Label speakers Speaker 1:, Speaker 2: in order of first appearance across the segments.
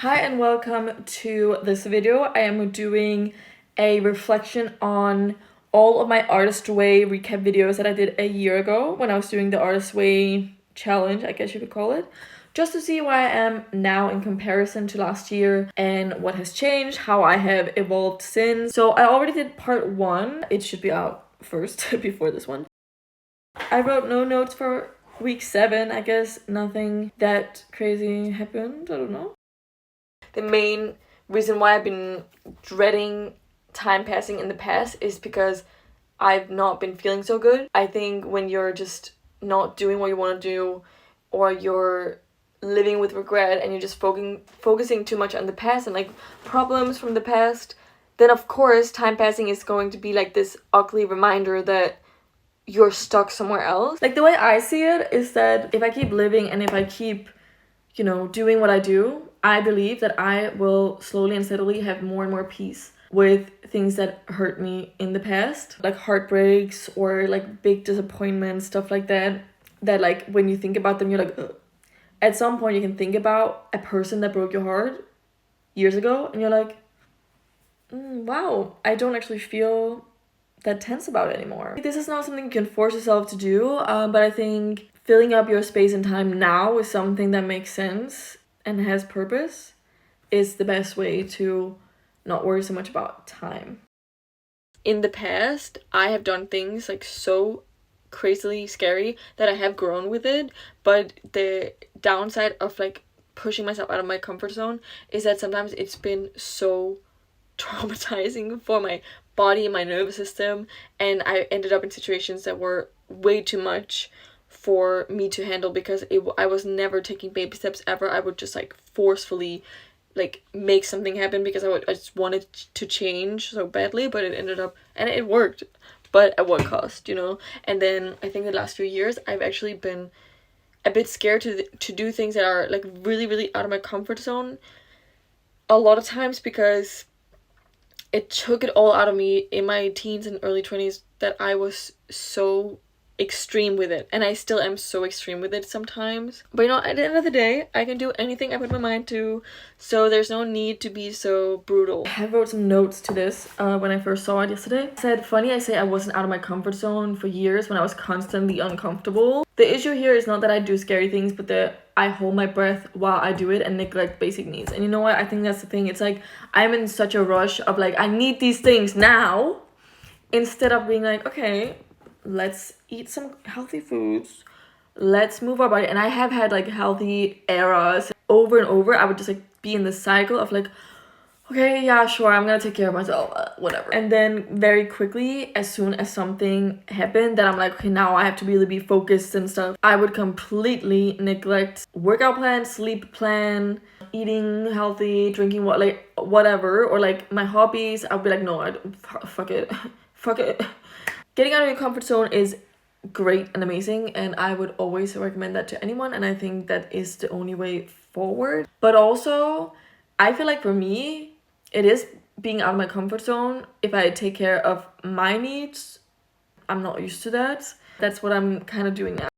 Speaker 1: Hi and welcome to this video. I am doing a reflection on all of my Artist Way recap videos that I did a year ago when I was doing the Artist Way challenge, I guess you could call it, just to see where I am now in comparison to last year and what has changed, how I have evolved since. So I already did part 1. It should be out first before this one. I wrote no notes for week 7. I guess nothing that crazy happened. I don't know. The main reason why I've been dreading time passing in the past is because I've not been feeling so good. I think when you're just not doing what you want to do, or you're living with regret and you're just focusing too much on the past and like problems from the past, then of course time passing is going to be like this ugly reminder that you're stuck somewhere else. Like the way I see it is that if I keep living and if I keep doing what I do, I believe that I will slowly and steadily have more and more peace with things that hurt me in the past, like heartbreaks or like big disappointments, stuff like that. That like when you think about them, you're like, ugh. At some point you can think about a person that broke your heart years ago and you're like, wow, I don't actually feel that tense about it anymore. This is not something you can force yourself to do, but I think filling up your space and time now with something that makes sense and has purpose is the best way to not worry so much about time. In the past, I have done things like so crazily scary that I have grown with it, but the downside of like pushing myself out of my comfort zone is that sometimes it's been so traumatizing for my body and my nervous system, and I ended up in situations that were way too much for me to handle because I was never taking baby steps ever. I would just like forcefully like make something happen because I just wanted to change so badly, but it ended up, and it worked, but at what cost, And then I think the last few years I've actually been a bit scared to do things that are like really, really out of my comfort zone a lot of times because it took it all out of me in my teens and early 20s that I was so extreme with it, and I still am so extreme with it sometimes. But at the end of the day, I can do anything I put my mind to, so there's no need to be so brutal. I wrote some notes to this when I first saw it yesterday. I said, funny I say I wasn't out of my comfort zone for years when I was constantly uncomfortable. The issue here is not that I do scary things, but that I hold my breath while I do it and neglect basic needs. And you know what? I think that's the thing. It's like I'm in such a rush of like, I need these things now, instead of being like, okay, let's eat some healthy foods, let's move our body. And I have had like healthy eras over and over. I would just like be in the cycle of like, okay, yeah, sure, I'm gonna take care of myself, whatever. And then very quickly, as soon as something happened that I'm like, okay, now I have to really be focused and stuff, I would completely neglect workout plan, sleep plan, eating healthy, drinking what, like whatever, or like my hobbies. I'd be like, no, fuck it. Fuck it. Getting out of your comfort zone is great and amazing, and I would always recommend that to anyone, and I think that is the only way forward. But also, I feel like for me, it is being out of my comfort zone if I take care of my needs. I'm not used to that. That's what I'm kind of doing now.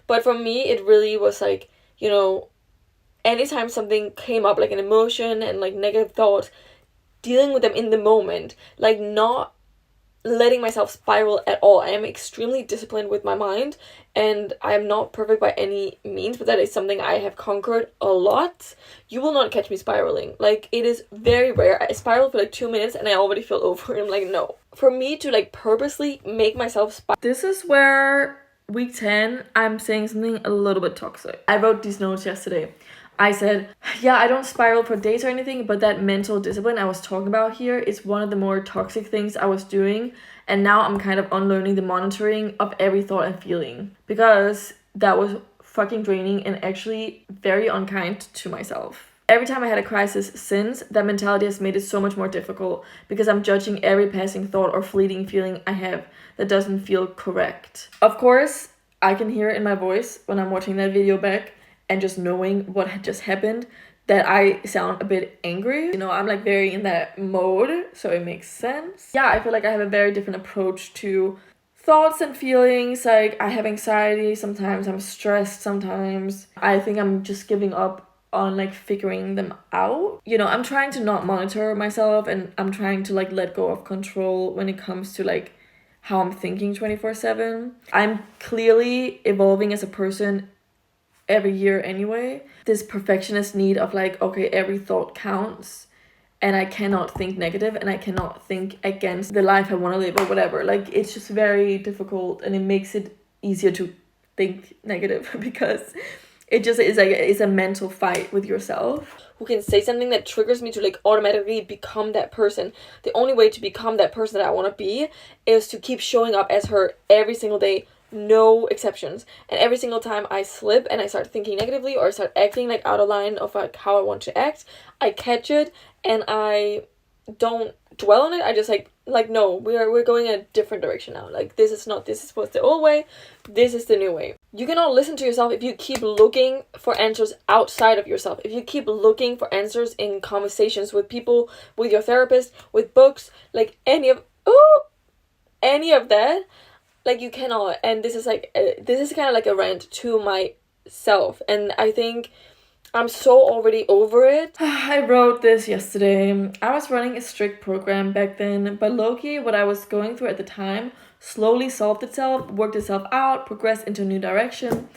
Speaker 1: But for me, it really was like, anytime something came up, like an emotion and like negative thoughts, dealing with them in the moment, like not letting myself spiral at all. I am extremely disciplined with my mind, and I am not perfect by any means, but that is something I have conquered a lot. You will not catch me spiraling. Like, it is very rare. I spiral for like 2 minutes and I already feel over it. I'm like, no. For me to like purposely make myself spiral. This is where week 10, I'm saying something a little bit toxic. I wrote these notes yesterday. I said, yeah, I don't spiral for days or anything, but that mental discipline I was talking about here is one of the more toxic things I was doing. And now I'm kind of unlearning the monitoring of every thought and feeling, because that was fucking draining and actually very unkind to myself. Every time I had a crisis since, that mentality has made it so much more difficult because I'm judging every passing thought or fleeting feeling I have that doesn't feel correct. Of course, I can hear it in my voice when I'm watching that video back, and just knowing what had just happened, that I sound a bit angry. I'm like very in that mode, so it makes sense. Yeah, I feel like I have a very different approach to thoughts and feelings. Like, I have anxiety sometimes, I'm stressed sometimes. I think I'm just giving up on like figuring them out. You know, I'm trying to not monitor myself, and I'm trying to like let go of control when it comes to like how I'm thinking 24/7. I'm clearly evolving as a person every year anyway. This perfectionist need of like, okay, every thought counts, and I cannot think negative, and I cannot think against the life I want to live or whatever. Like, it's just very difficult, and it makes it easier to think negative because it just is like, it's a mental fight with yourself. Who can say something that triggers me to like automatically become that person. The only way to become that person that I want to be is to keep showing up as her every single day, no exceptions. And every single time I slip and I start thinking negatively or start acting like out of line of like how I want to act, I catch it and I don't dwell on it. I just like no, we're going a different direction now. Like, this is was the old way, this is the new way. You cannot listen to yourself if you keep looking for answers outside of yourself. If you keep looking for answers in conversations with people, with your therapist, with books, like any of that, like, you cannot. And this is kind of like a rant to myself, and I think I'm so already over it. I wrote this yesterday. I was running a strict program back then, but low-key, what I was going through at the time slowly solved itself, worked itself out, progressed into a new direction.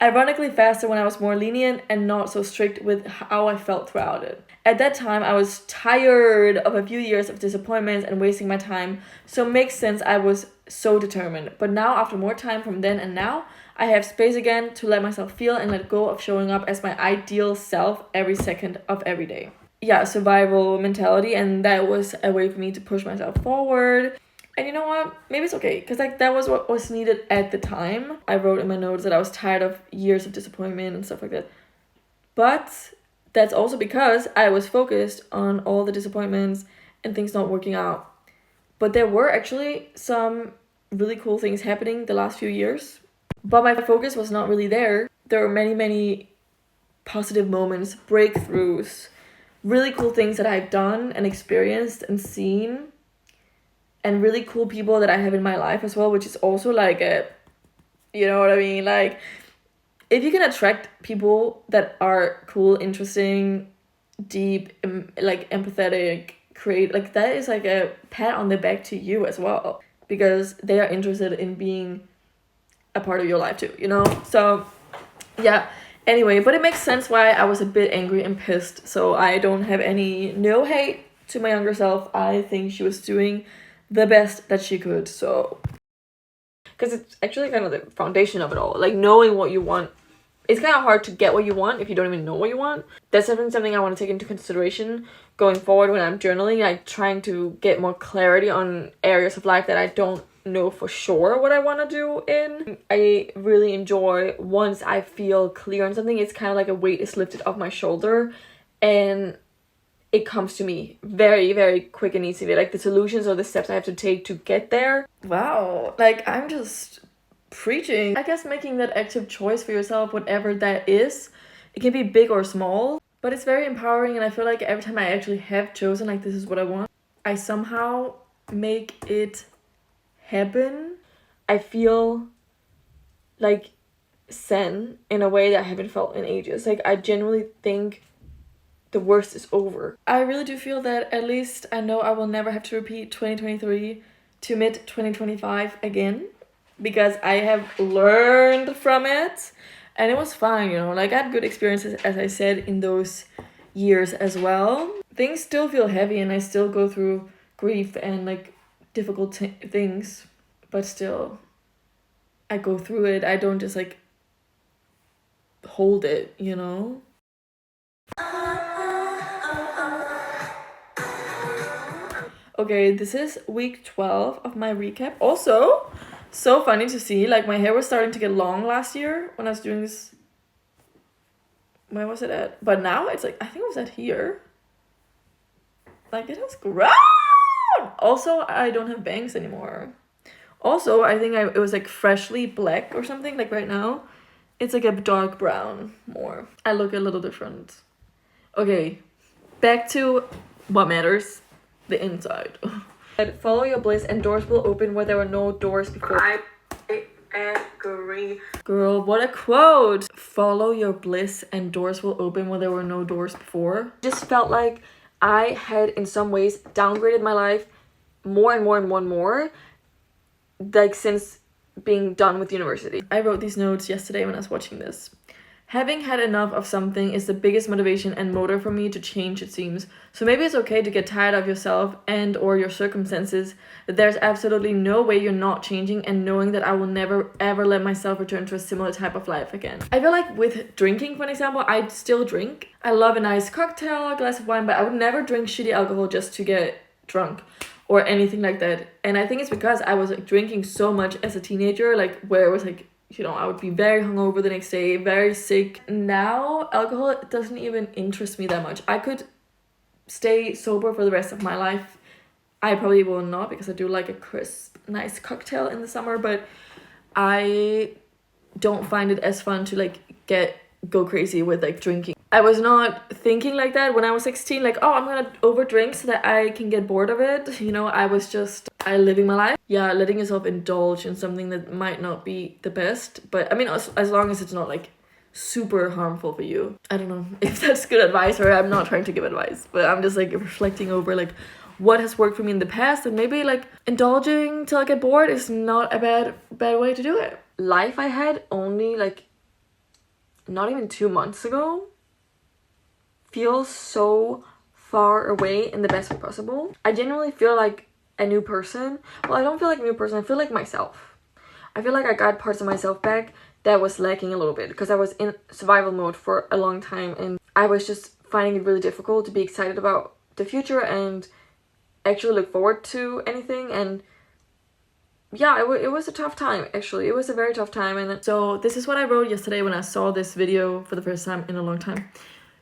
Speaker 1: Ironically faster when I was more lenient and not so strict with how I felt throughout it. At that time, I was tired of a few years of disappointments and wasting my time, so it makes sense I was so determined. But now, after more time from then and now, I have space again to let myself feel and let go of showing up as my ideal self every second of every day. Yeah, survival mentality, and that was a way for me to push myself forward. And you know what? Maybe it's okay, because like that was what was needed at the time. I wrote in my notes that I was tired of years of disappointment and stuff like that. But that's also because I was focused on all the disappointments and things not working out. But there were actually some really cool things happening the last few years. But my focus was not really there. There were many, many positive moments, breakthroughs, really cool things that I've done and experienced and seen. And really cool people that I have in my life as well, which is also like you know what I mean? Like, if you can attract people that are cool, interesting, deep, like empathetic, create, like that is like a pat on the back to you as well, because they are interested in being a part of your life too, you know? So yeah, anyway, but it makes sense why I was a bit angry and pissed. So I don't have no hate to my younger self. I think she was doing the best that she could. So, because it's actually kind of the foundation of it all, like knowing what you want. It's kind of hard to get what you want if you don't even know what you want. That's definitely something I want to take into consideration going forward when I'm journaling. I'm trying to get more clarity on areas of life that I don't know for sure what I want to do in. I really enjoy once I feel clear on something, it's kind of like a weight is lifted off my shoulder and it comes to me very, very quick and easily. Like the solutions or the steps I have to take to get there. Wow, like I'm just preaching. I guess making that active choice for yourself, whatever that is, it can be big or small, but it's very empowering. And I feel like every time I actually have chosen, like, this is what I want, I somehow make it happen. I feel like zen in a way that I haven't felt in ages. Like, I genuinely think the worst is over. I really do feel that at least I know I will never have to repeat 2023 to mid 2025 again, because I have learned from it and it was fine, you know, like I had good experiences, as I said, in those years as well. Things still feel heavy and I still go through grief and like difficult things, but still I go through it. I don't just like hold it, you know? Okay, this is week 12 of my recap. Also, so funny to see, like my hair was starting to get long last year when I was doing this. Where was it at? But now it's like, I think it was at here. Like, it has grown. Also, I don't have bangs anymore. Also, I think it was like freshly black or something. Like right now, it's like a dark brown more. I look a little different. Okay, back to what matters. The inside. Follow your bliss and doors will open where there were no doors before. I agree. Girl, what a quote. Follow your bliss and doors will open where there were no doors before. Just felt like I had in some ways downgraded my life more and more like since being done with university. I wrote these notes yesterday when I was watching this. Having had enough of something is the biggest motivation and motor for me to change, it seems. So maybe it's okay to get tired of yourself and or your circumstances, that there's absolutely no way you're not changing, and knowing that I will never ever let myself return to a similar type of life again. I feel like with drinking, for example, I still drink. I love a nice cocktail, a glass of wine, but I would never drink shitty alcohol just to get drunk or anything like that. And I think it's because I was like drinking so much as a teenager, like where it was like, you know, I would be very hungover the next day, very sick. Now, alcohol doesn't even interest me that much. I could stay sober for the rest of my life. I probably will not, because I do like a crisp, nice cocktail in the summer, but I don't find it as fun to like go crazy with like drinking. I was not thinking like that when I was 16, like, oh, I'm gonna overdrink so that I can get bored of it. You know, I was just living my life. Yeah, letting yourself indulge in something that might not be the best, but I mean, as long as it's not like super harmful for you. I don't know if that's good advice, or I'm not trying to give advice, but I'm just like reflecting over like what has worked for me in the past, and maybe like indulging till I get bored is not a bad way to do it. Life I had only like not even 2 months ago feels so far away in the best way possible. I genuinely feel like a new person. Well, I don't feel like a new person, I feel like myself. I feel like I got parts of myself back that was lacking a little bit, because I was in survival mode for a long time, and I was just finding it really difficult to be excited about the future and actually look forward to anything. And yeah, it was a tough time, actually. It was a very tough time. And so this is what I wrote yesterday when I saw this video for the first time in a long time.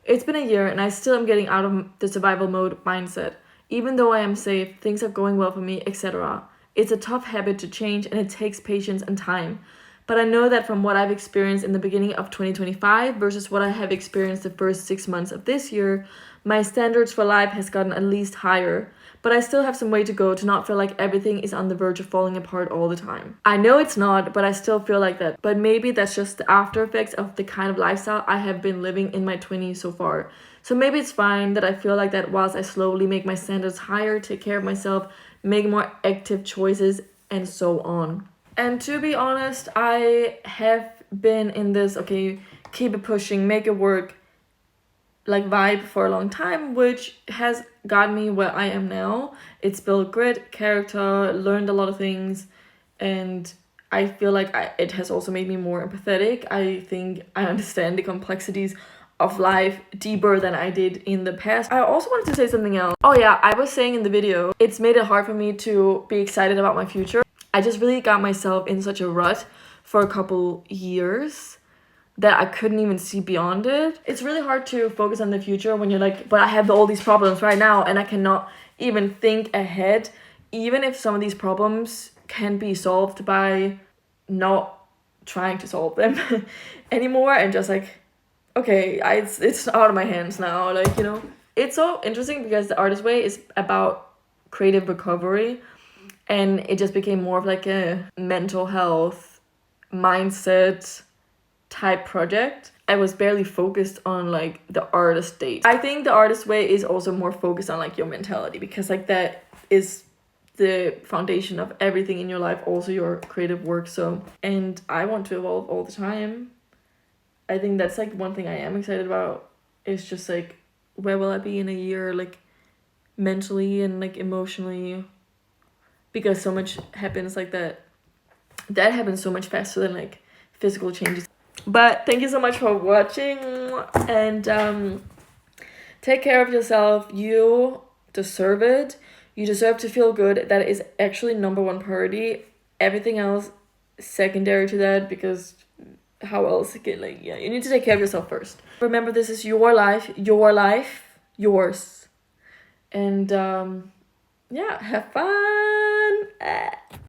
Speaker 1: It's been a year and I still am getting out of the survival mode mindset. Even though I am safe, things are going well for me, etc. It's a tough habit to change, and it takes patience and time. But I know that from what I've experienced in the beginning of 2025 versus what I have experienced the first 6 months of this year, my standards for life has gotten at least higher. But I still have some way to go to not feel like everything is on the verge of falling apart all the time. I know it's not, but I still feel like that. But maybe that's just the after effects of the kind of lifestyle I have been living in my 20s so far. So maybe it's fine that I feel like that whilst I slowly make my standards higher, take care of myself, make more active choices, and so on. And to be honest, I have been in this, okay, keep it pushing, make it work, like vibe for a long time, which has got me where I am now. It's built grit, character, learned a lot of things, and I feel like it has also made me more empathetic. I think I understand the complexities of life deeper than I did in the past. I also wanted to say something else. Oh yeah, I was saying in the video, it's made it hard for me to be excited about my future. I just really got myself in such a rut for a couple years that I couldn't even see beyond it. It's really hard to focus on the future when you're like, but I have all these problems right now and I cannot even think ahead, even if some of these problems can be solved by not trying to solve them anymore, and just like, okay, it's out of my hands now, like, you know. It's so interesting because the Artist Way is about creative recovery, and it just became more of like a mental health mindset type project. I was barely focused on like the artist state. I think the Artist Way is also more focused on like your mentality, because like that is the foundation of everything in your life, also your creative work. So, and I want to evolve all the time. I think that's like one thing I am excited about. It's just like, where will I be in a year, like mentally and like emotionally, because so much happens like that happens so much faster than like physical changes. But thank you so much for watching, and take care of yourself. You deserve it. You deserve to feel good. That is actually number one priority. Everything else secondary to that, because how else again, like, yeah, you need to take care of yourself first. Remember, this is your life, yours. And yeah, have fun.